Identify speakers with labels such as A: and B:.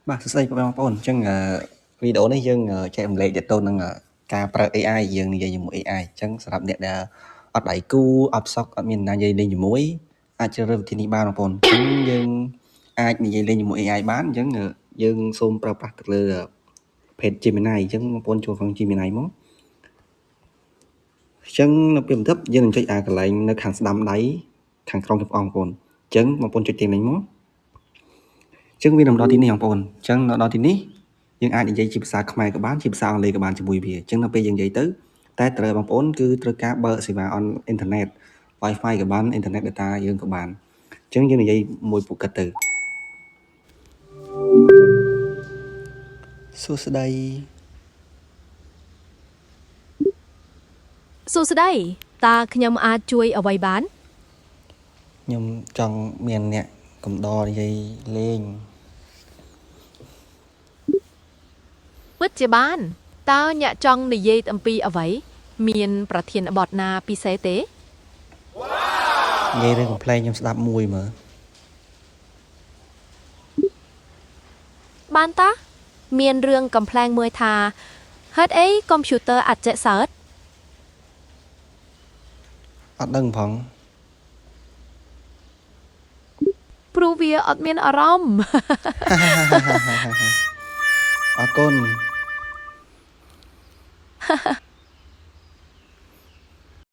A: បាទសួស្តីបងប្អូនអញ្ចឹងវីដេអូនេះយើងចែករំលែកទៅនឹងការប្រើ AI យើងនិយាយជាមួយ AI អញ្ចឹងសម្រាប់អ្នកដែលអត់ដៃគូអត់សក់អត់មានអ្នកនិយាយលេងជាមួយអាចជ្រើសរើសវិធីនេះបានបងប្អូនអញ្ចឹងយើងអាចនិយាយលេងជាមួយ AI បានអញ្ចឹងយើងសូមប្រើប្រាស់ទៅលើ page Gemini អញ្ចឹងបងប្អូនចូលក្នុង Gemini មកអញ្ចឹងនៅពេលបន្ទាប់យើងនឹងចុចកន្លែងនៅខាងស្ដាំដៃខាងក្រោមទាំងអស់បងប្អូនអញ្ចឹងបងប្អូនចុចទីនេះមកអញ្ចឹងវានឹងដល់ទីនេះបងប្អូនអញ្ចឹងដល់ទីនេះយើងអាចនិយាយជាភាសាខ្មែរក៏បានជាភាសាអង់គ្លេសក៏បានជាមួយវាអញ្ចឹងដល់ពេលយើងនិយាយទៅតែត្រូវបងប្អូនគឺត្រូវការបើកសេវាអនអ៊ីនធឺណិត Wi-Fi ក៏បានអ៊ីនធឺណិត data យើងក៏បានអញ្ចឹងយើងនិយាយមួយពួកគាត់ទៅសួស្តី
B: តើខ្ញុំអាចជួយអ្វីបាន
A: ខ្ញុំចង់មានអ្នកកំដរនិយាយលេង
B: ពិតជាបានតើអ្នកចង់និយាយអំពីអ្វីមានប្រធានបទណាពិសេសទេ
A: និយាយរឿងកំ pl ខ្ញុំស្ដាប់មួយមើល
B: បានតាមានរឿងកំ pl មួយថាហេតុអីកុំព្យូទ័រអត់ចេះសើច
A: អត់ដឹងផង
B: ព្រោះវាអត់មានអារម្មណ៍
A: អរគុណ